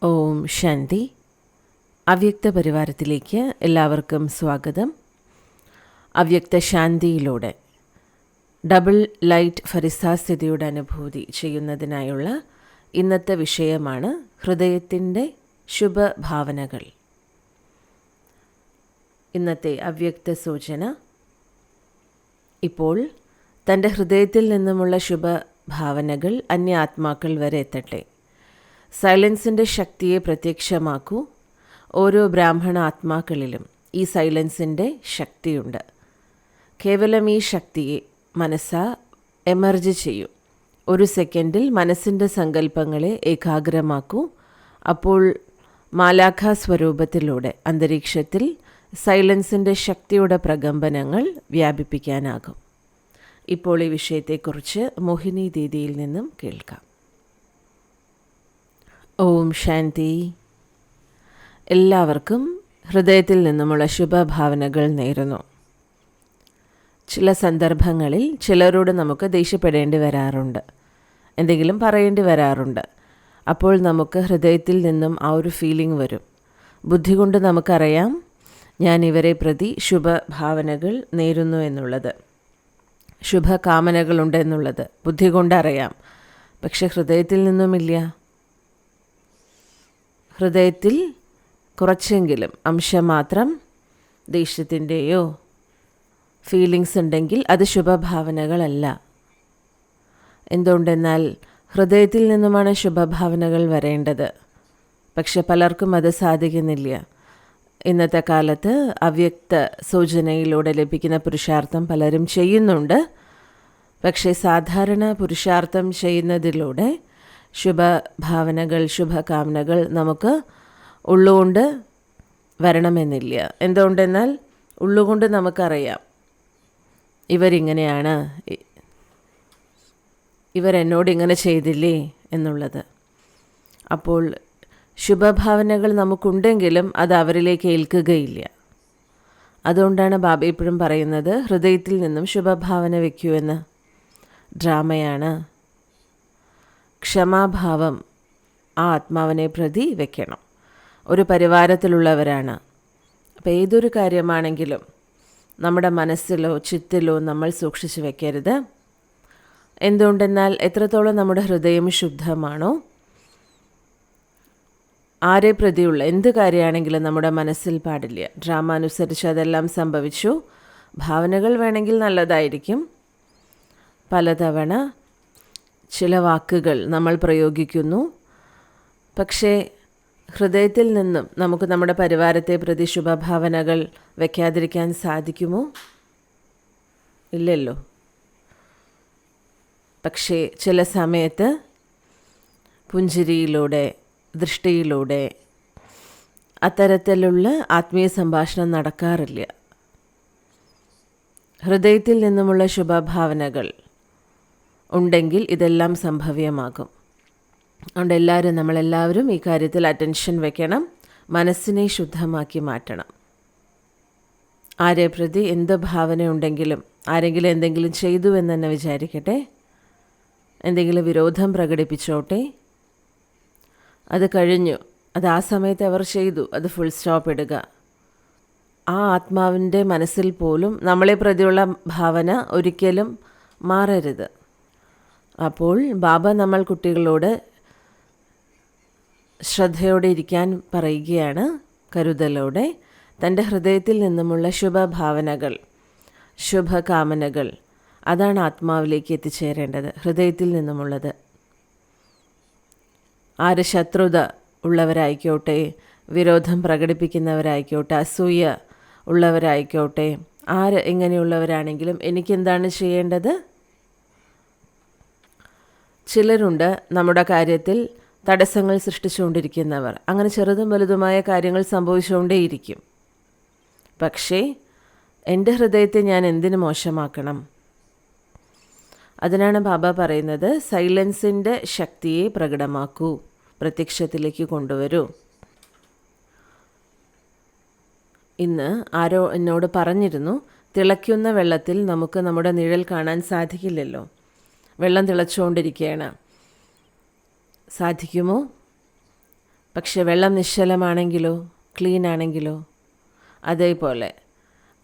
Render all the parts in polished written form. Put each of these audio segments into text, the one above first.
ഓം ശാന്തി. അവ്യക്ത പരിവാരത്തിലേക്ക് എല്ലാവർക്കും സ്വാഗതം. അവ്യക്ത ശാന്തിയിലൂടെ ഡബിൾ ലൈറ്റ് ഫരിസ്ഥാസ്ഥിതിയുടെ അനുഭൂതി ചെയ്യുന്നതിനായുള്ള ഇന്നത്തെ വിഷയമാണ് ഹൃദയത്തിൻ്റെ ശുഭഭാവനകൾ. ഇന്നത്തെ അവ്യക്ത സൂചന: ഇപ്പോൾ തൻ്റെ ഹൃദയത്തിൽ നിന്നുമുള്ള ശുഭഭാവനകൾ അന്യ ആത്മാക്കൾ വരെ എത്തട്ടെ. സൈലൻസിൻ്റെ ശക്തിയെ പ്രത്യക്ഷമാക്കൂ. ഓരോ ബ്രാഹ്മണ ആത്മാക്കളിലും ഈ സൈലൻസിൻ്റെ ശക്തിയുണ്ട്. കേവലം ഈ ശക്തിയെ മനസ്സാ എമർജ് ചെയ്യൂ. ഒരു സെക്കൻഡിൽ മനസ്സിൻ്റെ സങ്കല്പങ്ങളെ ഏകാഗ്രമാക്കൂ. അപ്പോൾ മാലാഖ സ്വരൂപത്തിലൂടെ അന്തരീക്ഷത്തിൽ സൈലൻസിൻ്റെ ശക്തിയുടെ പ്രകമ്പനങ്ങൾ വ്യാപിപ്പിക്കാനാകും. ഇപ്പോൾ ഈ വിഷയത്തെക്കുറിച്ച് മോഹിനി ദീദിയിൽ നിന്നും കേൾക്കാം. ഓം ശാന്തി. എല്ലാവർക്കും ഹൃദയത്തിൽ നിന്നുമുള്ള ശുഭഭാവനകൾ നേരുന്നു. ചില സന്ദർഭങ്ങളിൽ ചിലരോട് നമുക്ക് ദേഷ്യപ്പെടേണ്ടി വരാറുണ്ട്, എന്തെങ്കിലും പറയേണ്ടി വരാറുണ്ട്. അപ്പോൾ നമുക്ക് ഹൃദയത്തിൽ നിന്നും ആ ഒരു ഫീലിംഗ് വരും. ബുദ്ധി കൊണ്ട് നമുക്കറിയാം ഞാൻ ഇവരെ പ്രതി ശുഭഭാവനകൾ നേരുന്നു എന്നുള്ളത്, ശുഭകാമനകളുണ്ട് എന്നുള്ളത് ബുദ്ധി കൊണ്ടറിയാം. പക്ഷെ ഹൃദയത്തിൽ നിന്നുമില്ല. ഹൃദയത്തിൽ കുറച്ചെങ്കിലും അംശം മാത്രം ദേഷ്യത്തിൻ്റെയോ ഫീലിങ്സ് ഉണ്ടെങ്കിൽ അത് ശുഭഭാവനകളല്ല. എന്തുകൊണ്ടെന്നാൽ ഹൃദയത്തിൽ നിന്നുമാണ് ശുഭഭാവനകൾ വരേണ്ടത്. പക്ഷെ പലർക്കും അത് സാധിക്കുന്നില്ല. ഇന്നത്തെ കാലത്ത് അവ്യക്ത സൂചനയിലൂടെ ലഭിക്കുന്ന പുരുഷാർത്ഥം പലരും ചെയ്യുന്നുണ്ട്. പക്ഷേ സാധാരണ പുരുഷാർത്ഥം ചെയ്യുന്നതിലൂടെ ശുഭഭാവനകൾ, ശുഭകാമനകൾ നമുക്ക് ഉള്ളുകൊണ്ട് വരണമെന്നില്ല. എന്തുകൊണ്ടെന്നാൽ ഉള്ളുകൊണ്ട് നമുക്കറിയാം ഇവരിങ്ങനെയാണ്, ഇവരെന്നോട് ഇങ്ങനെ ചെയ്തില്ലേ എന്നുള്ളത്. അപ്പോൾ ശുഭഭാവനകൾ നമുക്കുണ്ടെങ്കിലും അത് അവരിലേക്ക് ഏൽക്കുകയില്ല. അതുകൊണ്ടാണ് ബാബ എപ്പോഴും പറയുന്നത് ഹൃദയത്തിൽ നിന്നും ശുഭഭാവന വയ്ക്കൂ എന്ന്. ഡ്രാമയാണ്. ക്ഷമാഭാവം ആ ആത്മാവിനെ പ്രതി വയ്ക്കണം. ഒരു പരിവാരത്തിലുള്ളവരാണ്. അപ്പോൾ ഏതൊരു കാര്യമാണെങ്കിലും നമ്മുടെ മനസ്സിലോ ചിത്തിലോ നമ്മൾ സൂക്ഷിച്ചു വയ്ക്കരുത്. എന്തുകൊണ്ടെന്നാൽ എത്രത്തോളം നമ്മുടെ ഹൃദയം ശുദ്ധമാണോ, ആരെ പ്രതിയുള്ള എന്ത് കാര്യമാണെങ്കിലും നമ്മുടെ മനസ്സിൽ പാടില്ല. ഡ്രാമ അനുസരിച്ച് അതെല്ലാം സംഭവിച്ചു. ഭാവനകൾ വേണമെങ്കിൽ നല്ലതായിരിക്കും. പലതവണ ചില വാക്കുകൾ നമ്മൾ പ്രയോഗിക്കുന്നു. പക്ഷേ ഹൃദയത്തിൽ നിന്നും നമുക്ക് നമ്മുടെ പരിവാരത്തെ പ്രതി ശുഭഭാവനകൾ വയ്ക്കാതിരിക്കാൻ സാധിക്കുമോ? ഇല്ലല്ലോ. പക്ഷേ ചില സമയത്ത് പുഞ്ചിരിയിലൂടെ, ദൃഷ്ടിയിലൂടെ അത്തരത്തിലുള്ള ആത്മീയ സംഭാഷണം നടക്കാറില്ല. ഹൃദയത്തിൽ നിന്നുമുള്ള ശുഭഭാവനകൾ ഉണ്ടെങ്കിൽ ഇതെല്ലാം സംഭവ്യമാകും. അതുകൊണ്ട് നമ്മളെല്ലാവരും ഈ കാര്യത്തിൽ അറ്റൻഷൻ വയ്ക്കണം. മനസ്സിനെ ശുദ്ധമാക്കി മാറ്റണം. ആരെ പ്രതി എന്ത് ഭാവന ഉണ്ടെങ്കിലും, ആരെങ്കിലും എന്തെങ്കിലും ചെയ്തു എന്ന് തന്നെ വിചാരിക്കട്ടെ, എന്തെങ്കിലും വിരോധം പ്രകടിപ്പിച്ചോട്ടെ, അത് കഴിഞ്ഞു, അത് ആ സമയത്ത് അവർ ചെയ്തു, അത് ഫുൾ സ്റ്റോപ്പ് ഇടുക. ആ ആത്മാവിൻ്റെ മനസ്സിൽ പോലും നമ്മളെ പ്രതിയുള്ള ഭാവന ഒരിക്കലും മാറരുത്. അപ്പോൾ ബാബ നമ്മൾ കുട്ടികളോട് ശ്രദ്ധയോടെ ഇരിക്കാൻ പറയുകയാണ്, കരുതലോടെ. തൻ്റെ ഹൃദയത്തിൽ നിന്നുമുള്ള ശുഭഭാവനകൾ, ശുഭകാമനകൾ, അതാണ് ആത്മാവിലേക്ക് എത്തിച്ചേരേണ്ടത്. ഹൃദയത്തിൽ നിന്നുമുള്ളത്. ആര് ശത്രുത ഉള്ളവരായിക്കോട്ടെ, വിരോധം പ്രകടിപ്പിക്കുന്നവരായിക്കോട്ടെ, അസൂയ ഉള്ളവരായിക്കോട്ടെ, ആര് എങ്ങനെയുള്ളവരാണെങ്കിലും എനിക്കെന്താണ് ചെയ്യേണ്ടത്? ചിലരുണ്ട് നമ്മുടെ കാര്യത്തിൽ തടസ്സങ്ങൾ സൃഷ്ടിച്ചുകൊണ്ടിരിക്കുന്നവർ. അങ്ങനെ ചെറുതും വലുതുമായ കാര്യങ്ങൾ സംഭവിച്ചുകൊണ്ടേയിരിക്കും. പക്ഷേ എൻ്റെ ഹൃദയത്തെ ഞാൻ എന്തിനു മോശമാക്കണം? അതിനാണ് ബാബ പറയുന്നത് സൈലൻസിൻ്റെ ശക്തിയെ പ്രകടമാക്കൂ, പ്രത്യക്ഷത്തിലേക്ക് കൊണ്ടുവരൂ. ഇന്ന് ആരോ എന്നോട് പറഞ്ഞിരുന്നു, തിളയ്ക്കുന്ന വെള്ളത്തിൽ നമുക്ക് നമ്മുടെ നിഴൽ കാണാൻ സാധിക്കില്ലല്ലോ. വെള്ളം തിളച്ചുകൊണ്ടിരിക്കുകയാണ്, സാധിക്കുമോ? പക്ഷെ വെള്ളം നിശ്ചലമാണെങ്കിലോ, ക്ലീൻ ആണെങ്കിലോ? അതേപോലെ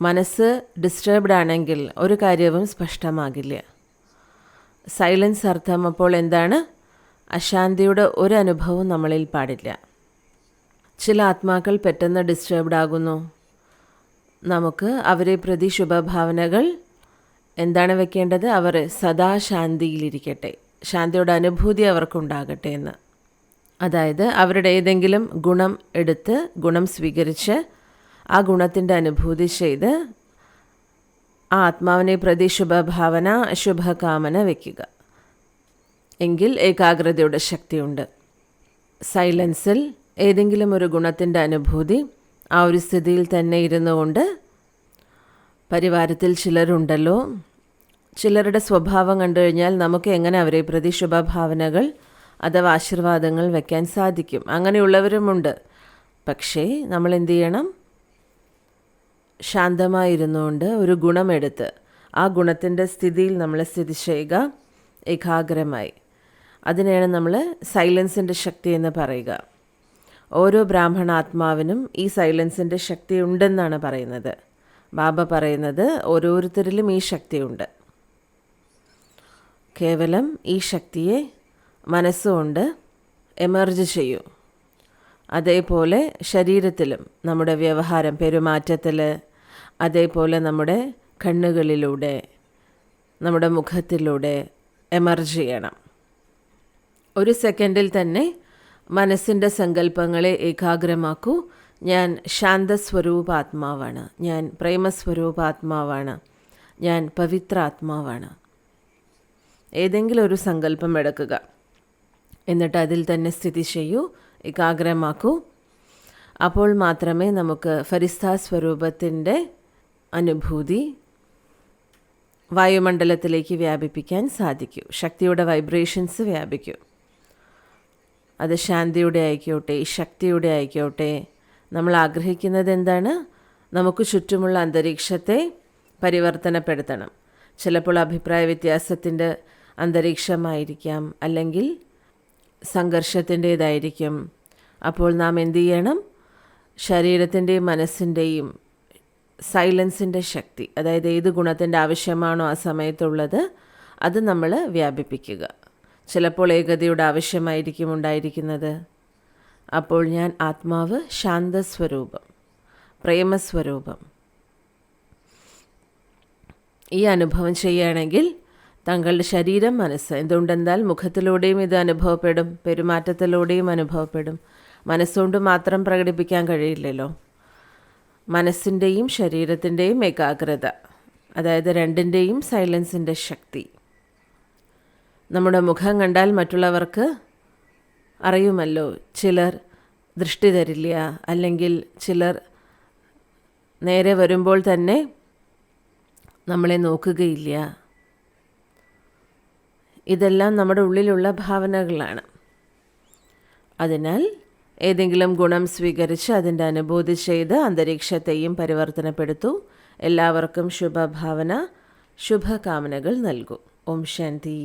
മനസ്സ് ഡിസ്റ്റർബ്ഡ് ആണെങ്കിൽ ഒരു കാര്യവും സ്പഷ്ടമാകില്ല. സൈലൻസ് അർത്ഥം അപ്പോൾ എന്താണ്? അശാന്തിയുടെ ഒരു അനുഭവവും നമ്മളിൽ പാടില്ല. ചില ആത്മാക്കൾ പെട്ടെന്ന് ഡിസ്റ്റർബ്ഡ് ആകുന്നു. നമുക്ക് അവരെ പ്രതി ശുഭഭാവനകൾ എന്താണ് വെക്കേണ്ടത്? അവർ സദാ ശാന്തിയിലിരിക്കട്ടെ, ശാന്തിയുടെ അനുഭൂതി അവർക്കുണ്ടാകട്ടെ എന്ന്. അതായത് അവരുടെ ഏതെങ്കിലും ഗുണം എടുത്ത്, ഗുണം സ്വീകരിച്ച് ആ ഗുണത്തിൻ്റെ അനുഭൂതി ചെയ്ത് ആ ആത്മാവിനെ പ്രതി ശുഭഭാവന, ശുഭകാമന വയ്ക്കുക. എങ്കിൽ ഏകാഗ്രതയുടെ ശക്തിയുണ്ട്. സൈലൻസിൽ ഏതെങ്കിലും ഒരു ഗുണത്തിൻ്റെ അനുഭൂതി ആ ഒരു സ്ഥിതിയിൽ തന്നെ ഇരുന്നു കൊണ്ട്, പരിവാരത്തിൽ ചിലരുണ്ടല്ലോ, ചിലരുടെ സ്വഭാവം കണ്ടു കഴിഞ്ഞാൽ നമുക്ക് എങ്ങനെ അവരെ പ്രതി ശുഭഭാവനകൾ അഥവാ ആശീർവാദങ്ങൾ വയ്ക്കാൻ സാധിക്കും? അങ്ങനെയുള്ളവരുമുണ്ട്. പക്ഷേ നമ്മൾ എന്തു ചെയ്യണം? ശാന്തമായിരുന്നുകൊണ്ട് ഒരു ഗുണമെടുത്ത് ആ ഗുണത്തിൻ്റെ സ്ഥിതിയിൽ നമ്മൾ സ്ഥിതി ചെയ്യുക, ഏകാഗ്രമായി. അതിനെയാണ് നമ്മൾ സൈലൻസിൻ്റെ ശക്തി എന്ന് പറയുക. ഓരോ ബ്രാഹ്മണാത്മാവിനും ഈ സൈലൻസിൻ്റെ ശക്തി ഉണ്ടെന്നാണ് പറയുന്നത്. ബാബ പറയുന്നത് ഓരോരുത്തരിലും ഈ ശക്തിയുണ്ട്. കേവലം ഈ ശക്തിയെ മനസ്സുകൊണ്ട് എമർജ് ചെയ്യൂ. അതേപോലെ ശരീരത്തിലും നമ്മുടെ വ്യവഹാരം, പെരുമാറ്റത്തിൽ, അതേപോലെ നമ്മുടെ കണ്ണുകളിലൂടെ, നമ്മുടെ മുഖത്തിലൂടെ എമർജ് ചെയ്യണം. ഒരു സെക്കൻഡിൽ തന്നെ മനസ്സിൻ്റെ സങ്കല്പങ്ങളെ ഏകാഗ്രമാക്കൂ. ഞാൻ ശാന്തസ്വരൂപാത്മാവാണ്, ഞാൻ പ്രേമസ്വരൂപാത്മാവാണ്, ഞാൻ പവിത്രാത്മാവാണ്. ഏതെങ്കിലും ഒരു സങ്കല്പം എടുക്കുക, എന്നിട്ട് അതിൽ തന്നെ സ്ഥിതി ചെയ്യൂ, ഏകാഗ്രമാക്കൂ. അപ്പോൾ മാത്രമേ നമുക്ക് ഫരിസ്താ സ്വരൂപത്തിൻ്റെ അനുഭൂതി വായുമണ്ഡലത്തിലേക്ക് വ്യാപിപ്പിക്കാൻ സാധിക്കൂ. ശക്തിയുടെ വൈബ്രേഷൻസ് വ്യാപിക്കൂ. അത് ശാന്തിയുടെ ആയിക്കോട്ടെ, ശക്തിയുടെ ആയിക്കോട്ടെ. നമ്മൾ ആഗ്രഹിക്കുന്നത് എന്താണ്? നമുക്ക് ചുറ്റുമുള്ള അന്തരീക്ഷത്തെ പരിവർത്തനപ്പെടുത്തണം. ചിലപ്പോൾ അഭിപ്രായ വ്യത്യാസത്തിൻ്റെ അന്തരീക്ഷമായിരിക്കാം, അല്ലെങ്കിൽ സംഘർഷത്തിൻ്റേതായിരിക്കും. അപ്പോൾ നാം എന്തു ചെയ്യണം? ശരീരത്തിൻ്റെയും മനസ്സിൻ്റെയും സൈലൻസിൻ്റെ ശക്തി, അതായത് ഏത് ഗുണത്തിൻ്റെ ആവശ്യമാണോ ആ സമയത്തുള്ളത്, അത് നമ്മൾ വ്യാപിപ്പിക്കുക. ചിലപ്പോൾ ഏകതയുടെ ആവശ്യമായിരിക്കും ഉണ്ടായിരിക്കുന്നത്. അപ്പോൾ ഞാൻ ആത്മാവ്, ശാന്തസ്വരൂപം, പ്രേമസ്വരൂപം, ഈ അനുഭവം ചെയ്യുകയാണെങ്കിൽ തങ്ങളുടെ ശരീരം, മനസ്സ്, എന്തുകൊണ്ടെന്നാൽ മുഖത്തിലൂടെയും ഇത് അനുഭവപ്പെടും, പെരുമാറ്റത്തിലൂടെയും അനുഭവപ്പെടും. മനസ്സുകൊണ്ട് മാത്രം പ്രകടിപ്പിക്കാൻ കഴിയില്ലല്ലോ. മനസ്സിൻ്റെയും ശരീരത്തിൻ്റെയും ഏകാഗ്രത, അതായത് രണ്ടിൻ്റെയും സൈലൻസിൻ്റെ ശക്തി. നമ്മുടെ മുഖം കണ്ടാൽ മറ്റുള്ളവർക്ക് അറിയുമല്ലോ, ചിലർ ദൃഷ്ടി തരില്ല, അല്ലെങ്കിൽ ചിലർ നേരെ വരുമ്പോൾ തന്നെ നമ്മളെ നോക്കുകയില്ല. ഇതെല്ലാം നമ്മുടെ ഉള്ളിലുള്ള ഭാവനകളാണ്. അതിനാൽ ഏതെങ്കിലും ഗുണം സ്വീകരിച്ച് അതിൻ്റെ അനുഭൂതി ചെയ്ത് അന്തരീക്ഷത്തെയും പരിവർത്തനപ്പെടുത്തൂ. എല്ലാവർക്കും ശുഭഭാവന, ശുഭകാമനകൾ നൽകൂ. ഓം ശാന്തി.